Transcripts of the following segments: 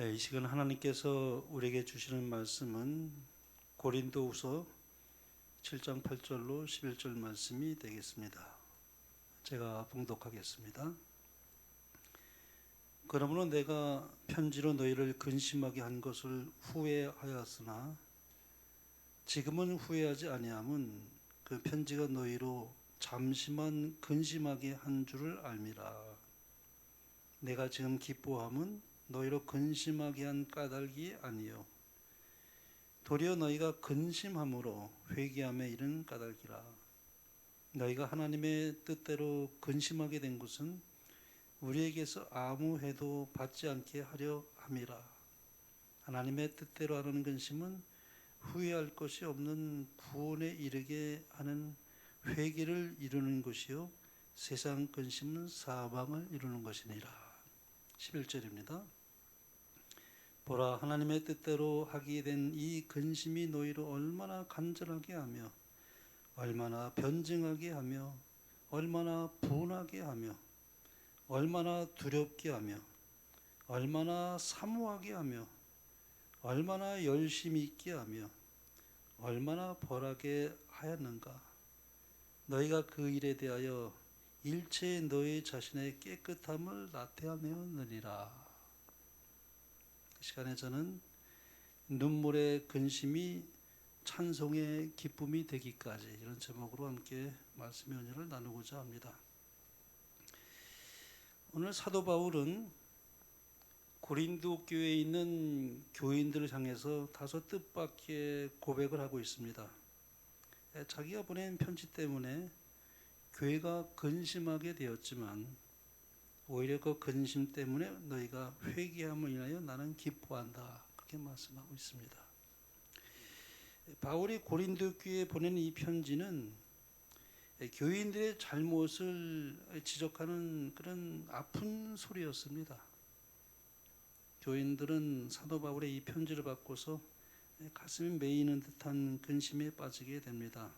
이 시간 하나님께서 우리에게 주시는 말씀은 고린도후서 7장 8절로 11절 말씀이 되겠습니다. 제가 봉독하겠습니다. 그러므로 내가 편지로 너희를 근심하게 한 것을 후회하였으나 지금은 후회하지 아니함은 그 편지가 너희로 잠시만 근심하게 한 줄을 알미라. 내가 지금 기뻐함은 너희로 근심하게 한 까닭이 아니요 도리어 너희가 근심함으로 회개함에 이른 까닭이라. 너희가 하나님의 뜻대로 근심하게 된 것은 우리에게서 아무 해도 받지 않게 하려 함이라. 하나님의 뜻대로 하는 근심은 후회할 것이 없는 구원에 이르게 하는 회개를 이루는 것이요 세상 근심은 사망을 이루는 것이니라. 11절입니다. 보라, 하나님의 뜻대로 하게 된 이 근심이 너희를 얼마나 간절하게 하며 얼마나 변증하게 하며 얼마나 분하게 하며 얼마나 두렵게 하며 얼마나 사모하게 하며 얼마나 열심히 있게 하며 얼마나 벌하게 하였는가. 너희가 그 일에 대하여 일체의 너희 자신의 깨끗함을 나타내었느니라. 이 시간에 저는 눈물의 근심이 찬송의 기쁨이 되기까지, 이런 제목으로 함께 말씀의 은혜를 나누고자 합니다. 오늘 사도 바울은 고린도 교회에 있는 교인들을 향해서 다소 뜻밖의 고백을 하고 있습니다. 자기가 보낸 편지 때문에 교회가 근심하게 되었지만 오히려 그 근심 때문에 너희가 회개함을 인하여 나는 기뻐한다, 그렇게 말씀하고 있습니다. 바울이 고린도 교회에 보낸 이 편지는 교인들의 잘못을 지적하는 그런 아픈 소리였습니다. 교인들은 사도 바울의 이 편지를 받고서 가슴이 메이는 듯한 근심에 빠지게 됩니다.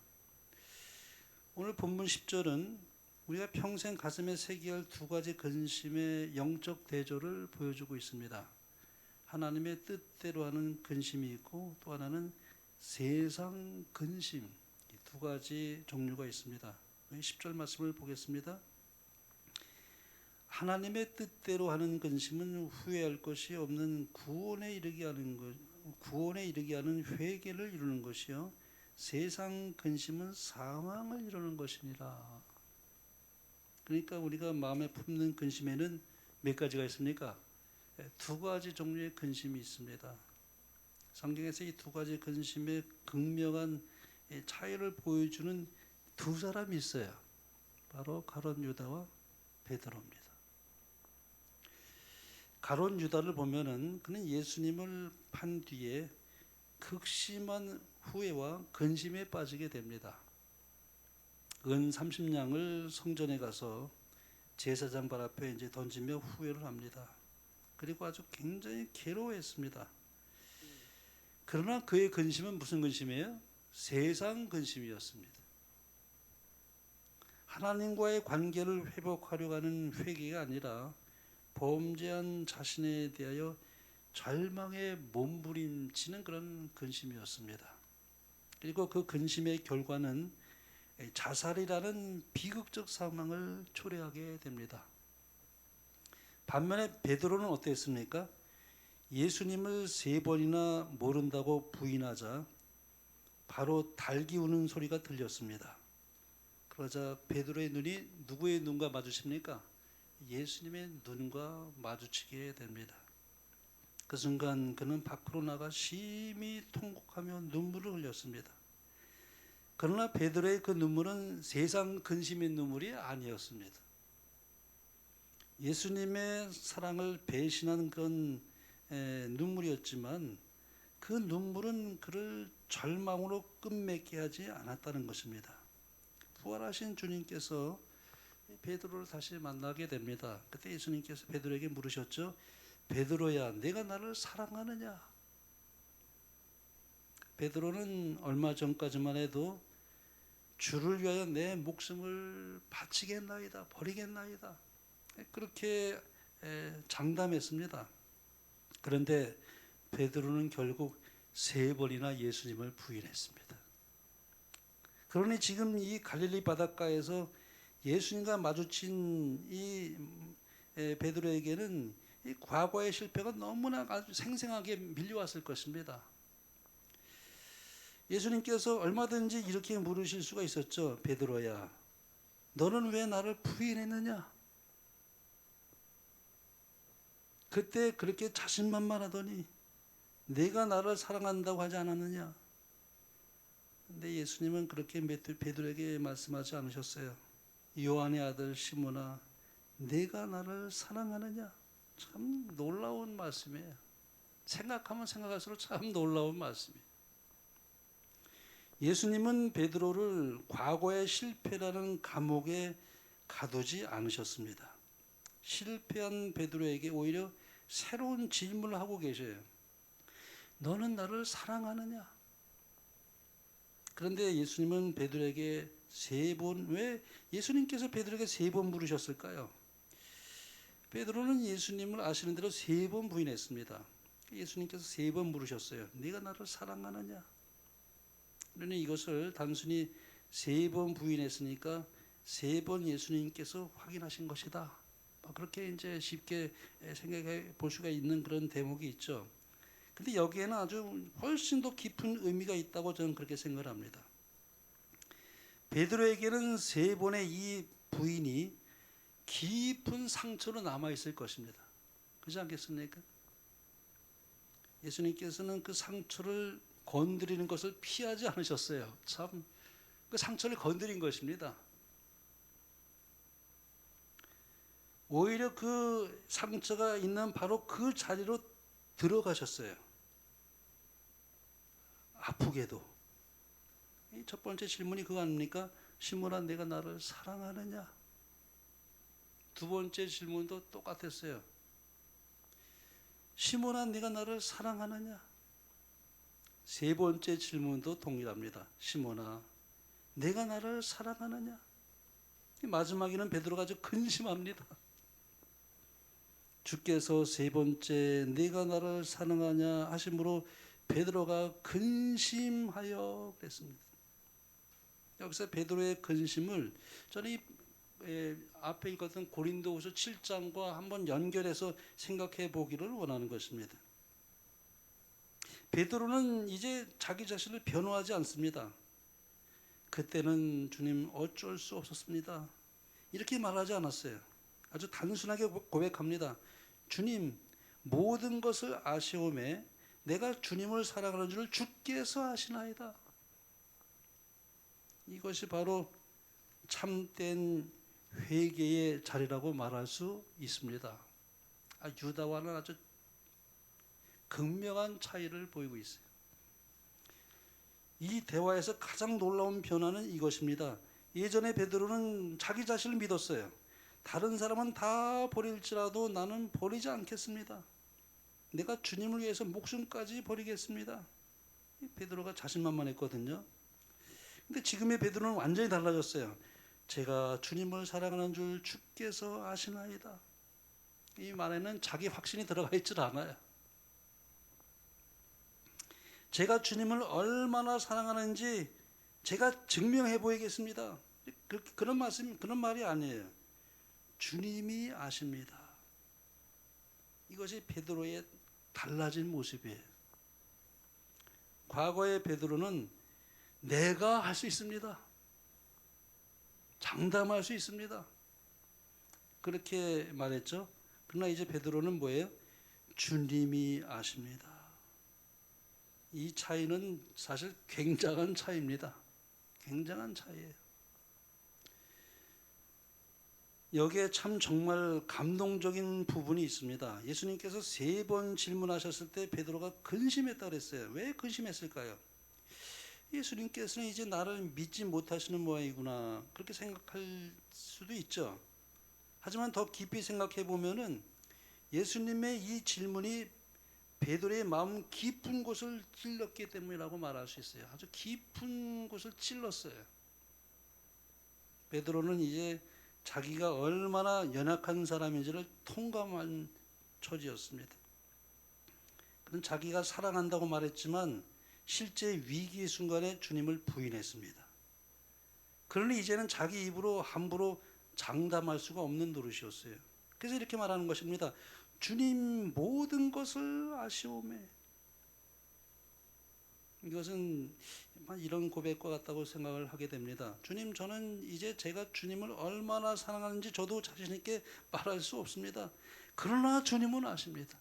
오늘 본문 10절은 우리가 평생 가슴에 새겨야 할 두 가지 근심의 영적 대조를 보여주고 있습니다. 하나님의 뜻대로 하는 근심이 있고 또 하나는 세상 근심, 이 두 가지 종류가 있습니다. 10절 말씀을 보겠습니다. 하나님의 뜻대로 하는 근심은 후회할 것이 없는 구원에 이르게 하는 회개를 이루는 것이요 세상 근심은 사망을 이루는 것이니라. 그러니까 우리가 마음에 품는 근심에는 몇 가지가 있습니까? 두 가지 종류의 근심이 있습니다. 성경에서 이 두 가지 근심의 극명한 차이를 보여주는 두 사람이 있어요. 바로 가룟 유다와 베드로입니다. 가룟 유다를 보면은 그는 예수님을 판 뒤에 극심한 후회와 근심에 빠지게 됩니다. 은 30냥을 성전에 가서 제사장 발 앞에 이제 던지며 후회를 합니다. 그리고 아주 굉장히 괴로워했습니다. 그러나 그의 근심은 무슨 근심이에요? 세상 근심이었습니다. 하나님과의 관계를 회복하려고 하는 회개가 아니라 범죄한 자신에 대하여 절망에 몸부림치는 그런 근심이었습니다. 그리고 그 근심의 결과는 자살이라는 비극적 상황을 초래하게 됩니다. 반면에 베드로는 어땠습니까? 예수님을 3번이나 모른다고 부인하자 바로 닭이 우는 소리가 들렸습니다. 그러자 베드로의 눈이 누구의 눈과 마주칩니까? 예수님의 눈과 마주치게 됩니다. 그 순간 그는 밖으로 나가 심히 통곡하며 눈물을 흘렸습니다. 그러나 베드로의 그 눈물은 세상 근심의 눈물이 아니었습니다. 예수님의 사랑을 배신한 그런 눈물이었지만 그 눈물은 그를 절망으로 끝맺게 하지 않았다는 것입니다. 부활하신 주님께서 베드로를 다시 만나게 됩니다. 그때 예수님께서 베드로에게 물으셨죠. 베드로야, 내가 나를 사랑하느냐? 베드로는 얼마 전까지만 해도 주를 위하여 내 목숨을 바치겠나이다, 버리겠나이다, 그렇게 장담했습니다. 그런데 베드로는 결국 3번이나 예수님을 부인했습니다. 그러니 지금 이 갈릴리 바닷가에서 예수님과 마주친 이 베드로에게는 이 과거의 실패가 너무나 아주 생생하게 밀려왔을 것입니다. 예수님께서 얼마든지 이렇게 물으실 수가 있었죠. 베드로야, 너는 왜 나를 부인했느냐? 그때 그렇게 자신만만하더니 내가 나를 사랑한다고 하지 않았느냐? 근데 예수님은 그렇게 베드로에게 말씀하지 않으셨어요. 요한의 아들 시몬아, 내가 나를 사랑하느냐? 참 놀라운 말씀이에요. 생각하면 생각할수록 참 놀라운 말씀이에요. 예수님은 베드로를 과거의 실패라는 감옥에 가두지 않으셨습니다. 실패한 베드로에게 오히려 새로운 질문을 하고 계셔요. 너는 나를 사랑하느냐? 그런데 예수님은 베드로에게 3번, 왜 예수님께서 베드로에게 3번 물으셨을까요? 베드로는 예수님을 아시는 대로 3번 부인했습니다. 예수님께서 3번 물으셨어요. 네가 나를 사랑하느냐? 그러니 이것을 단순히 3번 부인했으니까 3번 예수님께서 확인하신 것이다. 그렇게 이제 쉽게 생각해 볼 수가 있는 그런 대목이 있죠. 근데 여기에는 아주 훨씬 더 깊은 의미가 있다고 저는 그렇게 생각을 합니다. 베드로에게는 3번의 이 부인이 깊은 상처로 남아 있을 것입니다. 그렇지 않겠습니까? 예수님께서는 그 상처를 건드리는 것을 피하지 않으셨어요. 참, 그 상처를 건드린 것입니다. 오히려 그 상처가 있는 바로 그 자리로 들어가셨어요. 아프게도. 첫 번째 질문이 그거 아닙니까? 시몬아, 내가 나를 사랑하느냐? 두 번째 질문도 똑같았어요. 시몬아, 내가 나를 사랑하느냐? 세 번째 질문도 동일합니다. 시몬아, 내가 나를 사랑하느냐? 마지막에는 베드로가 아주 근심합니다. 주께서 3번째 내가 나를 사랑하냐 하심으로 베드로가 근심하여 그랬습니다. 여기서 베드로의 근심을 저는 이 앞에 읽었던 고린도후서 7장과 한번 연결해서 생각해 보기를 원하는 것입니다. 베드로는 이제 자기 자신을 변호하지 않습니다. 그때는 주님 어쩔 수 없었습니다. 이렇게 말하지 않았어요. 아주 단순하게 고백합니다. 주님, 모든 것을 아시오매 내가 주님을 사랑하는 줄 주께서 아시나이다. 이것이 바로 참된 회개의 자리라고 말할 수 있습니다. 유다와는 아주 극명한 차이를 보이고 있어요. 이 대화에서 가장 놀라운 변화는 이것입니다. 예전에 베드로는 자기 자신을 믿었어요. 다른 사람은 다 버릴지라도 나는 버리지 않겠습니다. 내가 주님을 위해서 목숨까지 버리겠습니다. 베드로가 자신만만했거든요. 근데 지금의 베드로는 완전히 달라졌어요. 제가 주님을 사랑하는 줄 주께서 아시나이다. 이 말에는 자기 확신이 들어가 있질 않아요. 제가 주님을 얼마나 사랑하는지 제가 증명해 보이겠습니다. 그런 말이 아니에요. 주님이 아십니다. 이것이 베드로의 달라진 모습이에요. 과거의 베드로는 내가 할 수 있습니다. 장담할 수 있습니다. 그렇게 말했죠. 그러나 이제 베드로는 뭐예요? 주님이 아십니다. 이 차이는 사실 굉장한 차이입니다. 굉장한 차이예요. 여기에 참 정말 감동적인 부분이 있습니다. 예수님께서 3번 질문하셨을 때 베드로가 근심했다고 그랬어요. 왜 근심했을까요? 예수님께서는 이제 나를 믿지 못하시는 모양이구나 그렇게 생각할 수도 있죠. 하지만 더 깊이 생각해 보면은 예수님의 이 질문이 베드로의 마음 깊은 곳을 찔렀기 때문이라고 말할 수 있어요. 아주 깊은 곳을 찔렀어요. 베드로는 이제 자기가 얼마나 연약한 사람인지를 통감한 처지였습니다. 그는 자기가 사랑한다고 말했지만 실제 위기의 순간에 주님을 부인했습니다. 그러니 이제는 자기 입으로 함부로 장담할 수가 없는 노릇이었어요. 그래서 이렇게 말하는 것입니다. 주님 모든 것을 아시오매. 이것은 이런 고백과 같다고 생각을 하게 됩니다. 주님, 저는 이제 제가 주님을 얼마나 사랑하는지 저도 자신 있게 말할 수 없습니다. 그러나 주님은 아십니다.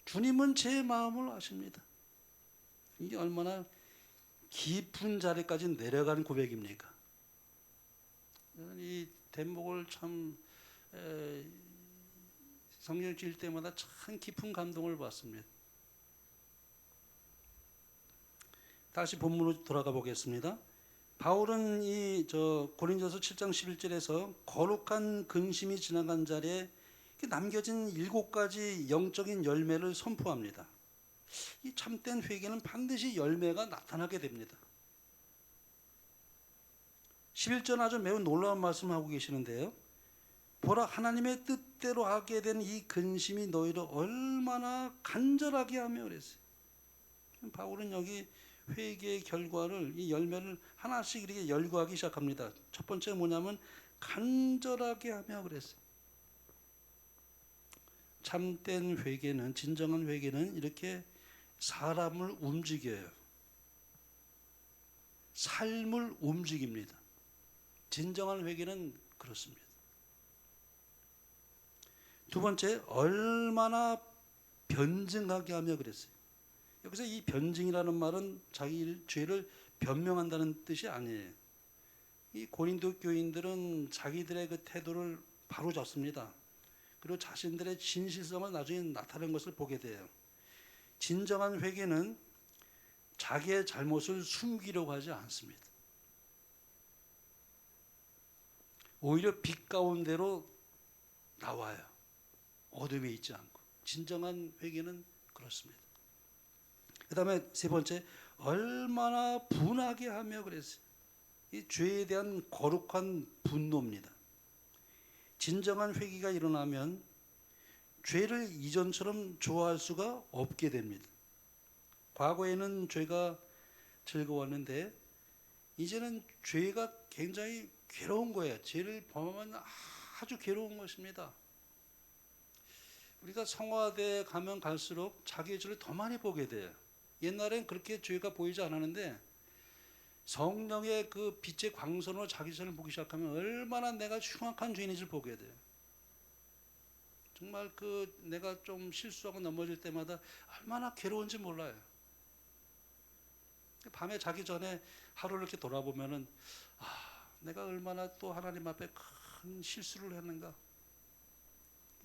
주님은 제 마음을 아십니다. 이게 얼마나 깊은 자리까지 내려가는 고백입니까? 이 대목을 참 성경 읽을 때마다 참 깊은 감동을 받습니다. 다시 본문으로 돌아가 보겠습니다. 바울은 고린도서 7장 11절에서 거룩한 근심이 지나간 자리에 남겨진 7가지 영적인 열매를 선포합니다. 이 참된 회개는 반드시 열매가 나타나게 됩니다. 11절 아주 매우 놀라운 말씀을 하고 계시는데요. 보라, 하나님의 뜻대로 하게 된 이 근심이 너희를 얼마나 간절하게 하며 그랬어요. 바울은 여기 회개의 결과를, 이 열매를 하나씩 이렇게 열거하기 시작합니다. 첫 번째가 뭐냐면 간절하게 하며 그랬어요. 참된 회개는, 진정한 회개는 이렇게 사람을 움직여요. 삶을 움직입니다. 진정한 회개는 그렇습니다. 두 번째, 얼마나 변증하게 하며 그랬어요. 여기서 이 변증이라는 말은 자기 죄를 변명한다는 뜻이 아니에요. 이 고린도 교인들은 자기들의 그 태도를 바로잡습니다. 그리고 자신들의 진실성을 나중에 나타낸 것을 보게 돼요. 진정한 회개는 자기의 잘못을 숨기려고 하지 않습니다. 오히려 빛 가운데로 나와요. 어둠에 있지 않고. 진정한 회개는 그렇습니다. 그 다음에 세 번째, 얼마나 분하게 하며 그랬어요. 이 죄에 대한 거룩한 분노입니다. 진정한 회개가 일어나면 죄를 이전처럼 좋아할 수가 없게 됩니다. 과거에는 죄가 즐거웠는데 이제는 죄가 굉장히 괴로운 거예요. 죄를 범하면 아주 괴로운 것입니다. 우리가 성화대에 가면 갈수록 자기의 죄를 더 많이 보게 돼요. 옛날엔 그렇게 죄가 보이지 않았는데 성령의 그 빛의 광선으로 자기 죄를 보기 시작하면 얼마나 내가 흉악한 죄인인지를 보게 돼요. 정말 내가 좀 실수하고 넘어질 때마다 얼마나 괴로운지 몰라요. 밤에 자기 전에 하루를 이렇게 돌아보면은 내가 얼마나 또 하나님 앞에 큰 실수를 했는가.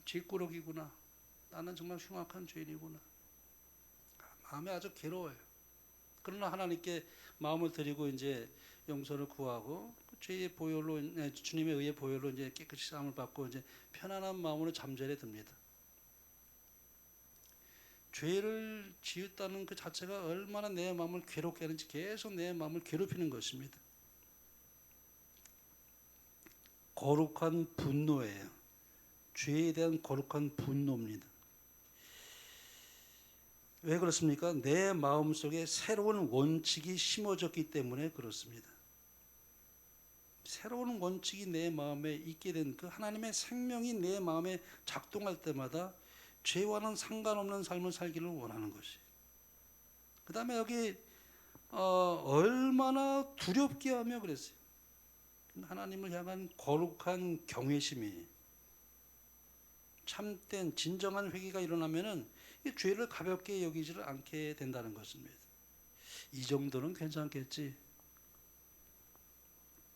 죄꾸러기구나. 나는 정말 흉악한 죄인이구나. 마음이 아주 괴로워요. 그러나 하나님께 마음을 드리고 이제 용서를 구하고 죄의 보혈로, 주님의 의의 보혈로 이제 깨끗이 사함을 받고 이제 편안한 마음으로 잠자리에 듭니다. 죄를 지었다는 그 자체가 얼마나 내 마음을 괴롭게 하는지 계속 내 마음을 괴롭히는 것입니다. 거룩한 분노예요. 죄에 대한 거룩한 분노입니다. 왜 그렇습니까? 내 마음속에 새로운 원칙이 심어졌기 때문에 그렇습니다. 새로운 원칙이 내 마음에 있게 된 그 하나님의 생명이 내 마음에 작동할 때마다 죄와는 상관없는 삶을 살기를 원하는 것이. 그 다음에 여기 얼마나 두렵게 하며 그랬어요. 하나님을 향한 거룩한 경외심이, 참된 진정한 회개가 일어나면은 이 죄를 가볍게 여기지를 않게 된다는 것입니다. 이 정도는 괜찮겠지.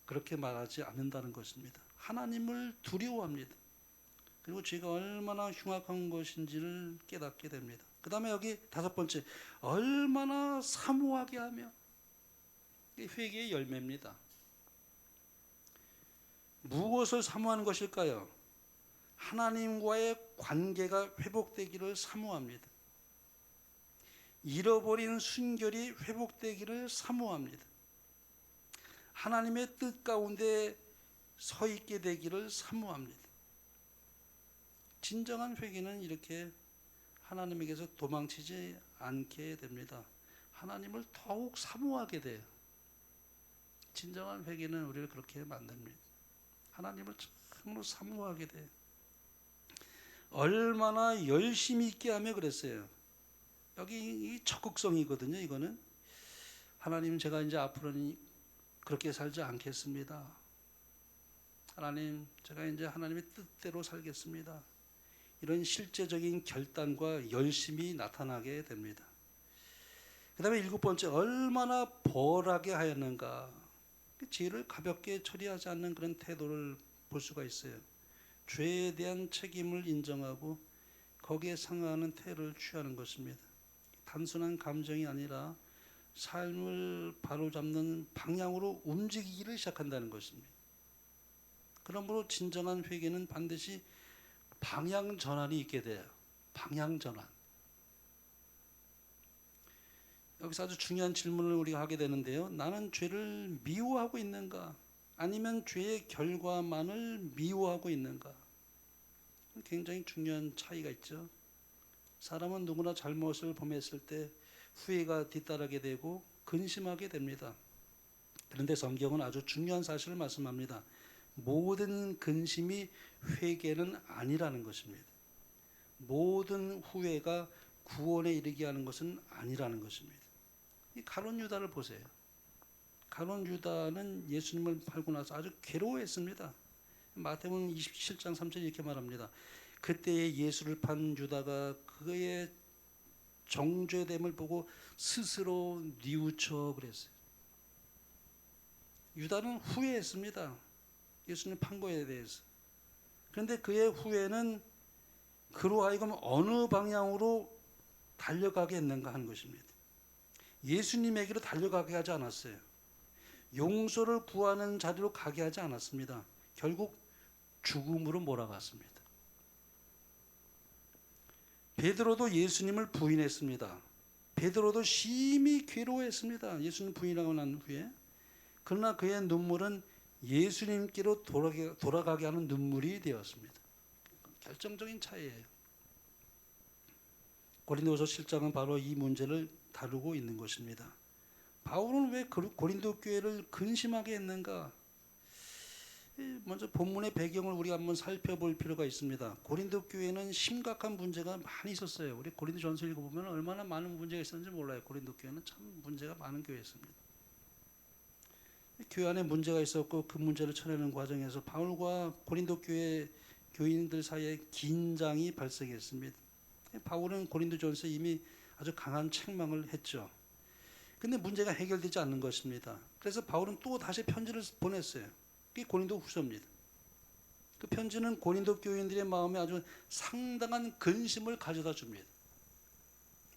그렇게 말하지 않는다는 것입니다. 하나님을 두려워합니다. 그리고 죄가 얼마나 흉악한 것인지를 깨닫게 됩니다. 그 다음에 여기 다섯 번째, 얼마나 사모하게 하며. 회개의 열매입니다. 무엇을 사모하는 것일까요? 하나님과의 관계가 회복되기를 사모합니다. 잃어버린 순결이 회복되기를 사모합니다. 하나님의 뜻 가운데 서 있게 되기를 사모합니다. 진정한 회개는 이렇게 하나님에게서 도망치지 않게 됩니다. 하나님을 더욱 사모하게 돼요. 진정한 회개는 우리를 그렇게 만듭니다. 하나님을 참으로 사모하게 돼요. 얼마나 열심히 있게 하며 그랬어요. 여기 이 적극성이거든요. 이거는 하나님, 제가 이제 앞으로는 그렇게 살지 않겠습니다. 하나님, 제가 이제 하나님의 뜻대로 살겠습니다. 이런 실제적인 결단과 열심이 나타나게 됩니다. 그 다음에 7번째, 얼마나 벌하게 하였는가. 죄를 가볍게 처리하지 않는 그런 태도를 볼 수가 있어요. 죄에 대한 책임을 인정하고 거기에 상응하는 태도를 취하는 것입니다. 단순한 감정이 아니라 삶을 바로잡는 방향으로 움직이기를 시작한다는 것입니다. 그러므로 진정한 회개는 반드시 방향 전환이 있게 돼요. 방향 전환. 여기서 아주 중요한 질문을 우리가 하게 되는데요. 나는 죄를 미워하고 있는가? 아니면 죄의 결과만을 미워하고 있는가? 굉장히 중요한 차이가 있죠. 사람은 누구나 잘못을 범했을 때 후회가 뒤따르게 되고 근심하게 됩니다. 그런데 성경은 아주 중요한 사실을 말씀합니다. 모든 근심이 회개는 아니라는 것입니다. 모든 후회가 구원에 이르게 하는 것은 아니라는 것입니다. 이 가룟 유다를 보세요. 가룟 유다는 예수님을 팔고 나서 아주 괴로워했습니다. 마태복음 27장 3절 이렇게 말합니다. 그때에 예수를 판 유다가 그의 정죄됨을 보고 스스로 뉘우쳐 그랬어요. 유다는 후회했습니다. 예수님 판 거에 대해서. 그런데 그의 후회는 그로 하여금 어느 방향으로 달려가게 했는가 하는 것입니다. 예수님에게로 달려가게 하지 않았어요. 용서를 구하는 자리로 가게 하지 않았습니다. 결국 죽음으로 몰아갔습니다. 베드로도 예수님을 부인했습니다. 베드로도 심히 괴로워했습니다. 예수님 부인하고 난 후에. 그러나 그의 눈물은 예수님께로 돌아가게 하는 눈물이 되었습니다. 결정적인 차이예요. 고린도서 7장은 바로 이 문제를 다루고 있는 것입니다. 바울은 왜 고린도 교회를 근심하게 했는가? 먼저 본문의 배경을 우리가 한번 살펴볼 필요가 있습니다. 고린도 교회는 심각한 문제가 많이 있었어요. 우리 고린도전서 읽어보면 얼마나 많은 문제가 있었는지 몰라요. 고린도 교회는 참 문제가 많은 교회였습니다. 교회 안에 문제가 있었고 그 문제를 쳐내는 과정에서 바울과 고린도 교회 교인들 사이에 긴장이 발생했습니다. 바울은 고린도전서 이미 아주 강한 책망을 했죠. 근데 문제가 해결되지 않는 것입니다. 그래서 바울은 또 다시 편지를 보냈어요. 그게 고린도 후서입니다. 그 편지는 고린도 교인들의 마음에 아주 상당한 근심을 가져다 줍니다.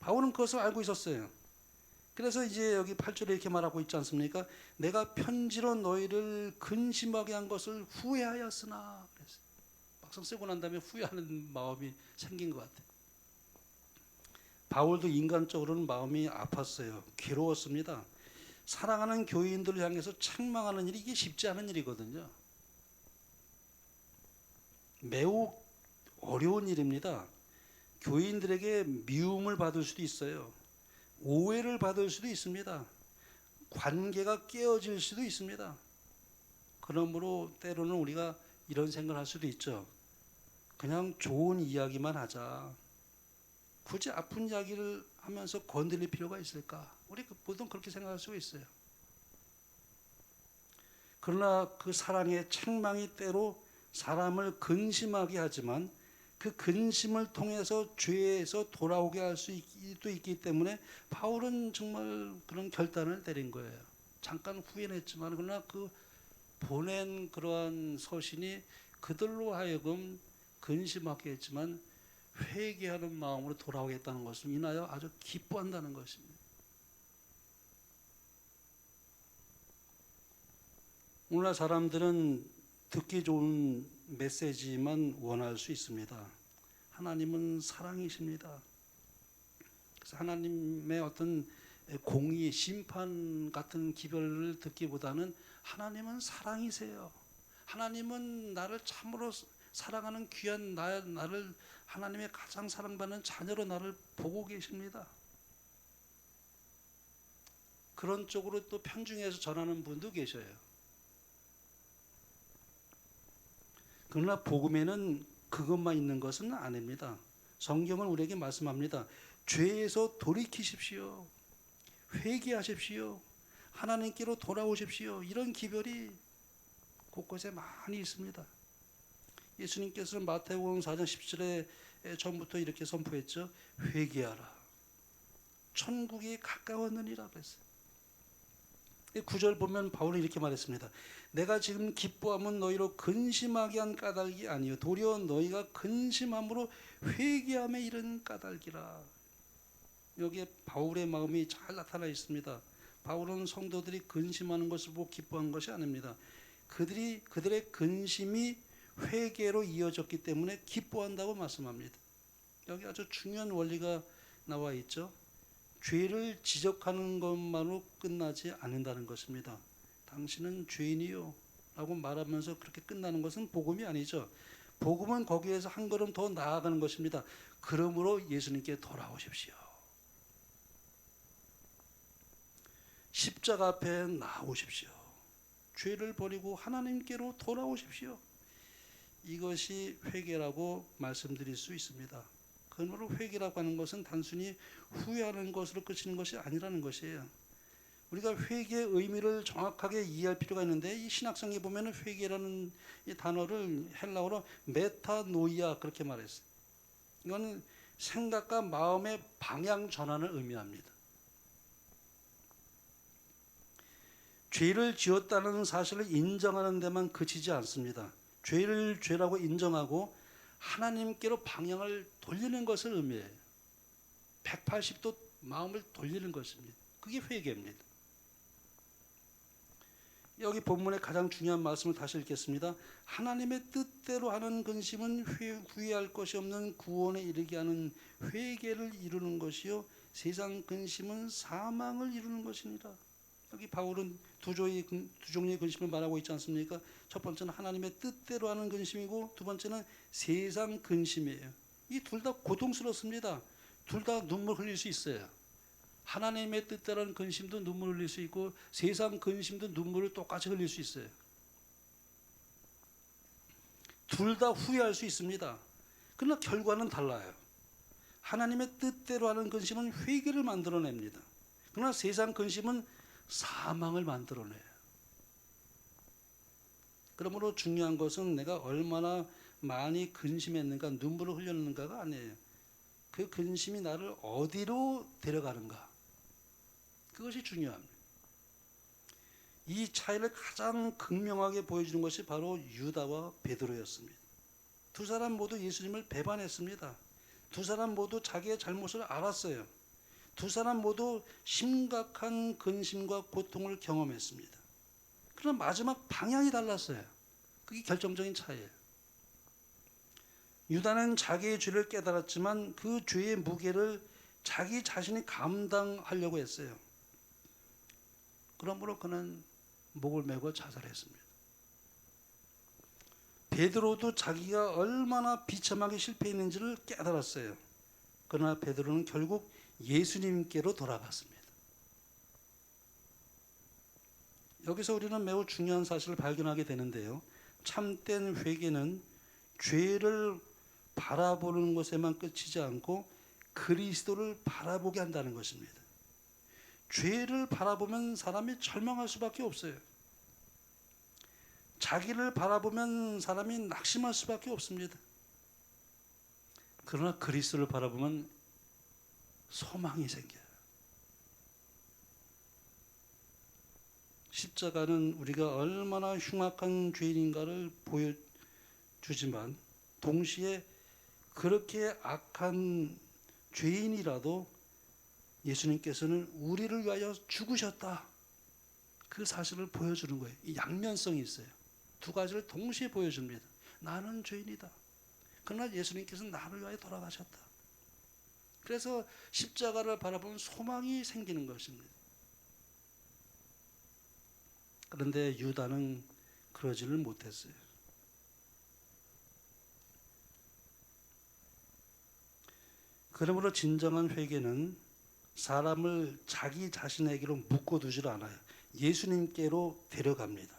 바울은 그것을 알고 있었어요. 그래서 이제 여기 8절에 이렇게 말하고 있지 않습니까? 내가 편지로 너희를 근심하게 한 것을 후회하였으나. 그랬어요. 막상 쓰고 난 다음에 후회하는 마음이 생긴 것 같아요. 바울도 인간적으로는 마음이 아팠어요. 괴로웠습니다. 사랑하는 교인들을 향해서 책망하는 일이 이게 쉽지 않은 일이거든요. 매우 어려운 일입니다. 교인들에게 미움을 받을 수도 있어요. 오해를 받을 수도 있습니다. 관계가 깨어질 수도 있습니다. 그러므로 때로는 우리가 이런 생각을 할 수도 있죠. 그냥 좋은 이야기만 하자. 굳이 아픈 이야기를 하면서 건드릴 필요가 있을까? 우리 보통 그렇게 생각할 수가 있어요. 그러나 그 사랑의 책망이 때로 사람을 근심하게 하지만 그 근심을 통해서 죄에서 돌아오게 할 수도 있기 때문에 바울은 정말 그런 결단을 내린 거예요. 잠깐 후회는 했지만 그러나 그 보낸 그러한 서신이 그들로 하여금 근심하게 했지만 회개하는 마음으로 돌아오겠다는 것을 인하여 아주 기뻐한다는 것입니다. 오늘날 사람들은 듣기 좋은 메시지만 원할 수 있습니다. 하나님은 사랑이십니다. 그래서 하나님의 어떤 공의, 심판 같은 기별을 듣기보다는 하나님은 사랑이세요. 하나님은 나를 참으로 사랑하는 귀한 나를 하나님의 가장 사랑받는 자녀로 나를 보고 계십니다. 그런 쪽으로 또 편중해서 전하는 분도 계셔요. 그러나 복음에는 그것만 있는 것은 아닙니다. 성경은 우리에게 말씀합니다. 죄에서 돌이키십시오. 회개하십시오. 하나님께로 돌아오십시오. 이런 기별이 곳곳에 많이 있습니다. 예수님께서는 마태복음 4장 17에 전부터 이렇게 선포했죠. 회개하라. 천국이 가까웠느니라 그랬어요. 9절 보면 바울이 이렇게 말했습니다. 내가 지금 기뻐함은 너희로 근심하게 한 까닭이 아니요 도리어 너희가 근심함으로 회개함에 이른 까닭이라. 여기에 바울의 마음이 잘 나타나 있습니다. 바울은 성도들이 근심하는 것을 보고 기뻐한 것이 아닙니다. 그들의 근심이 회개로 이어졌기 때문에 기뻐한다고 말씀합니다. 여기 아주 중요한 원리가 나와 있죠. 죄를 지적하는 것만으로 끝나지 않는다는 것입니다. 당신은 죄인이요 라고 말하면서 그렇게 끝나는 것은 복음이 아니죠. 복음은 거기에서 한 걸음 더 나아가는 것입니다. 그러므로 예수님께 돌아오십시오. 십자가 앞에 나오십시오. 죄를 버리고 하나님께로 돌아오십시오. 이것이 회개라고 말씀드릴 수 있습니다. 그러므로 회개라고 하는 것은 단순히 후회하는 것으로 그치는 것이 아니라는 것이에요. 우리가 회개의 의미를 정확하게 이해할 필요가 있는데 이 신학성에 보면 회개라는 이 단어를 헬라어로 메타노이아 그렇게 말했어요. 이건 생각과 마음의 방향 전환을 의미합니다. 죄를 지었다는 사실을 인정하는 데만 그치지 않습니다. 죄를 죄라고 인정하고 하나님께로 방향을 돌리는 것을 의미해요. 180도 마음을 돌리는 것입니다. 그게 회개입니다. 여기 본문의 가장 중요한 말씀을 다시 읽겠습니다. 하나님의 뜻대로 하는 근심은 후회할 것이 없는 구원에 이르게 하는 회개를 이루는 것이요 세상 근심은 사망을 이루는 것이니라. 여기 바울은 두 종류의 근심을 말하고 있지 않습니까? 첫 번째는 하나님의 뜻대로 하는 근심이고 두 번째는 세상 근심이에요. 이 둘 다 고통스럽습니다. 둘 다 눈물 흘릴 수 있어요. 하나님의 뜻대로 하는 근심도 눈물 흘릴 수 있고 세상 근심도 눈물을 똑같이 흘릴 수 있어요. 둘 다 후회할 수 있습니다. 그러나 결과는 달라요. 하나님의 뜻대로 하는 근심은 회개를 만들어냅니다. 그러나 세상 근심은 사망을 만들어내요. 그러므로 중요한 것은 내가 얼마나 많이 근심했는가, 눈물을 흘렸는가가 아니에요. 그 근심이 나를 어디로 데려가는가, 그것이 중요합니다. 이 차이를 가장 극명하게 보여주는 것이 바로 유다와 베드로였습니다. 두 사람 모두 예수님을 배반했습니다. 두 사람 모두 자기의 잘못을 알았어요. 두 사람 모두 심각한 근심과 고통을 경험했습니다. 그러나 마지막 방향이 달랐어요. 그게 결정적인 차이예요. 유다는 자기의 죄를 깨달았지만 그 죄의 무게를 자기 자신이 감당하려고 했어요. 그러므로 그는 목을 메고 자살했습니다. 베드로도 자기가 얼마나 비참하게 실패했는지를 깨달았어요. 그러나 베드로는 결국 예수님께로 돌아갔습니다. 여기서 우리는 매우 중요한 사실을 발견하게 되는데요. 참된 회개는 죄를 바라보는 것에만 그치지 않고 그리스도를 바라보게 한다는 것입니다. 죄를 바라보면 사람이 절망할 수밖에 없어요. 자기를 바라보면 사람이 낙심할 수밖에 없습니다. 그러나 그리스도를 바라보면 소망이 생겨요. 십자가는 우리가 얼마나 흉악한 죄인인가를 보여주지만 동시에 그렇게 악한 죄인이라도 예수님께서는 우리를 위하여 죽으셨다, 그 사실을 보여주는 거예요. 이 양면성이 있어요. 두 가지를 동시에 보여줍니다. 나는 죄인이다. 그러나 예수님께서는 나를 위하여 돌아가셨다. 그래서 십자가를 바라보면 소망이 생기는 것입니다. 그런데 유다는 그러지를 못했어요. 그러므로 진정한 회개는 사람을 자기 자신에게로 묶어두질 않아요. 예수님께로 데려갑니다.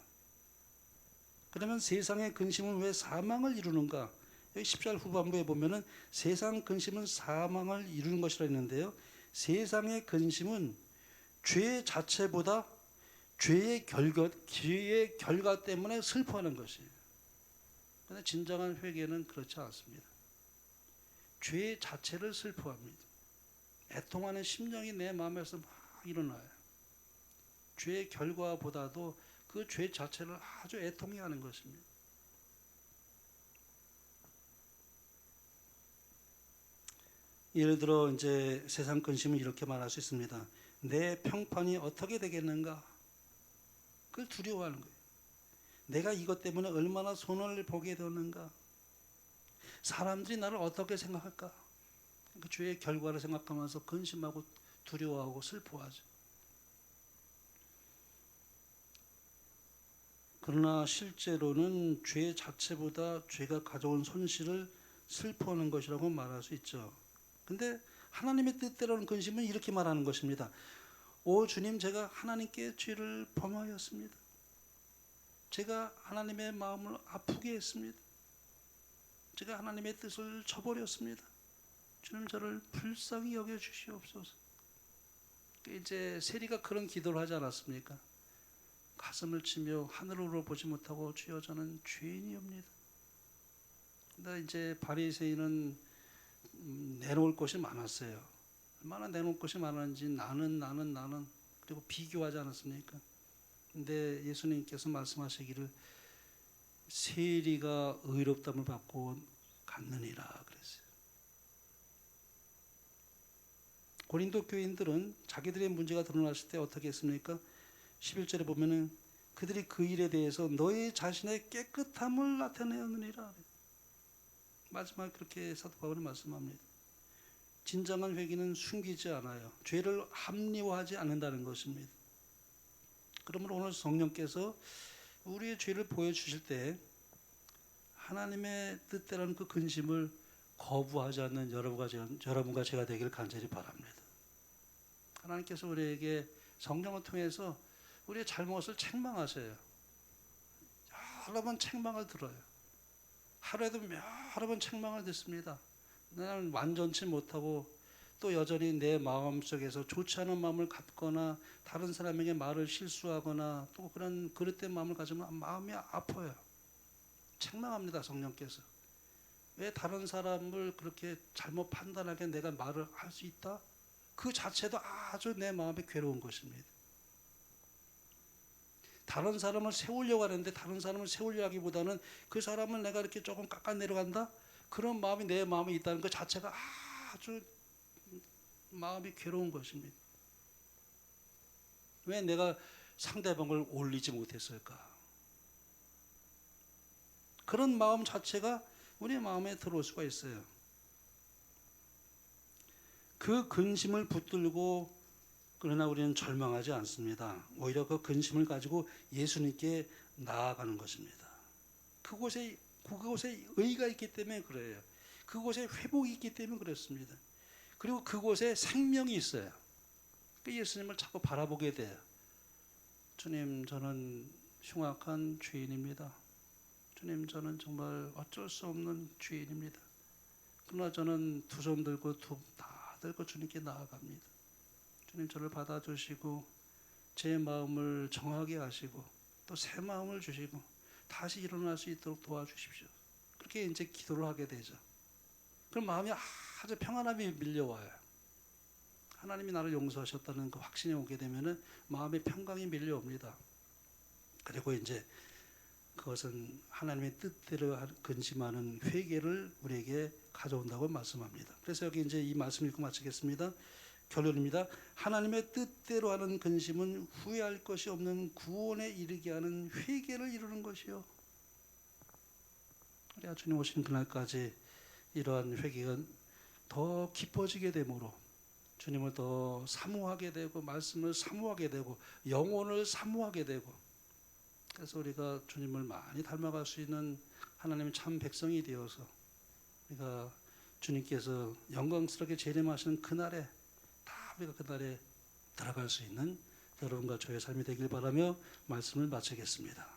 그러면 세상의 근심은 왜 사망을 이루는가? 여기 10절 후반부에 보면은 세상 근심은 사망을 이루는 것이라 했는데요. 세상의 근심은 죄 자체보다 죄의 결과 때문에 슬퍼하는 것이에요. 그런데 진정한 회개는 그렇지 않습니다. 죄 자체를 슬퍼합니다. 애통하는 심령이 내 마음에서 막 일어나요. 죄의 결과보다도 그 죄 자체를 아주 애통해 하는 것입니다. 예를 들어 이제 세상 근심은 이렇게 말할 수 있습니다. 내 평판이 어떻게 되겠는가? 그걸 두려워하는 거예요. 내가 이것 때문에 얼마나 손해를 보게 되는가? 사람들이 나를 어떻게 생각할까? 그 죄의 결과를 생각하면서 근심하고 두려워하고 슬퍼하죠. 그러나 실제로는 죄 자체보다 죄가 가져온 손실을 슬퍼하는 것이라고 말할 수 있죠. 근데 하나님의 뜻대로는 근심은 이렇게 말하는 것입니다. 오 주님, 제가 하나님께 죄를 범하였습니다. 제가 하나님의 마음을 아프게 했습니다. 제가 하나님의 뜻을 저버렸습니다. 주님, 저를 불쌍히 여겨 주시옵소서. 이제 세리가 그런 기도를 하지 않았습니까? 가슴을 치며 하늘으로 보지 못하고 주여 저는 죄인이옵니다. 근데 이제 바리새인은 내놓을 것이 많았어요. 얼마나 내놓을 것이 많았는지 나는 그리고 비교하지 않았습니까? 근데 예수님께서 말씀하시기를 세리가 의롭다함을 받고 갔느니라 그랬어요. 고린도 교인들은 자기들의 문제가 드러났을 때 어떻게 했습니까? 11절에 보면은 그들이 그 일에 대해서 너희 자신의 깨끗함을 나타내었느니라. 마지막에 그렇게 사도 바울이 말씀합니다. 진정한 회개는 숨기지 않아요. 죄를 합리화하지 않는다는 것입니다. 그러므로 오늘 성령께서 우리의 죄를 보여주실 때 하나님의 뜻대로는 그 근심을 거부하지 않는 여러분과 제가 되기를 간절히 바랍니다. 하나님께서 우리에게 성령을 통해서 우리의 잘못을 책망하세요. 여러 번 책망을 들어요. 하루에도 여러 번 책망을 듣습니다. 나는 완전치 못하고 또 여전히 내 마음속에서 좋지 않은 마음을 갖거나 다른 사람에게 말을 실수하거나 또 그런 그릇된 마음을 가지면 마음이 아파요. 책망합니다. 성령께서. 왜 다른 사람을 그렇게 잘못 판단하게 내가 말을 할 수 있다? 그 자체도 아주 내 마음에 괴로운 것입니다. 다른 사람을 세우려고 하는데 다른 사람을 세우려 하기보다는 그 사람을 내가 이렇게 조금 깎아 내려간다? 그런 마음이 내 마음에 있다는 것 자체가 아주 마음이 괴로운 것입니다. 왜 내가 상대방을 올리지 못했을까? 그런 마음 자체가 우리 마음에 들어올 수가 있어요. 그 근심을 붙들고 그러나 우리는 절망하지 않습니다. 오히려 그 근심을 가지고 예수님께 나아가는 것입니다. 그곳에 의가 있기 때문에 그래요. 그곳에 회복이 있기 때문에 그렇습니다. 그리고 그곳에 생명이 있어요. 그 예수님을 자꾸 바라보게 돼요. 주님, 저는 흉악한 죄인입니다. 주님, 저는 정말 어쩔 수 없는 죄인입니다. 그러나 저는 두 손 들고 다 들고 주님께 나아갑니다. 주님, 저를 받아주시고 제 마음을 정하게 하시고 또 새 마음을 주시고 다시 일어날 수 있도록 도와주십시오. 그렇게 이제 기도를 하게 되죠. 그럼 마음이 아주 평안함이 밀려와요. 하나님이 나를 용서하셨다는 그 확신이 오게 되면은 마음의 평강이 밀려옵니다. 그리고 이제 그것은 하나님의 뜻대로 근심하는 회개를 우리에게 가져온다고 말씀합니다. 그래서 여기 이제 이 말씀 읽고 마치겠습니다. 결론입니다. 하나님의 뜻대로 하는 근심은 후회할 것이 없는 구원에 이르게 하는 회개를 이루는 것이요. 우리 주님 오신 그날까지 이러한 회개가 더 깊어지게 되므로 주님을 더 사모하게 되고 말씀을 사모하게 되고 영혼을 사모하게 되고 그래서 우리가 주님을 많이 닮아갈 수 있는 하나님의 참 백성이 되어서 우리가 주님께서 영광스럽게 재림하시는 그날에 다 우리가 그날에 들어갈 수 있는 여러분과 저의 삶이 되길 바라며 말씀을 마치겠습니다.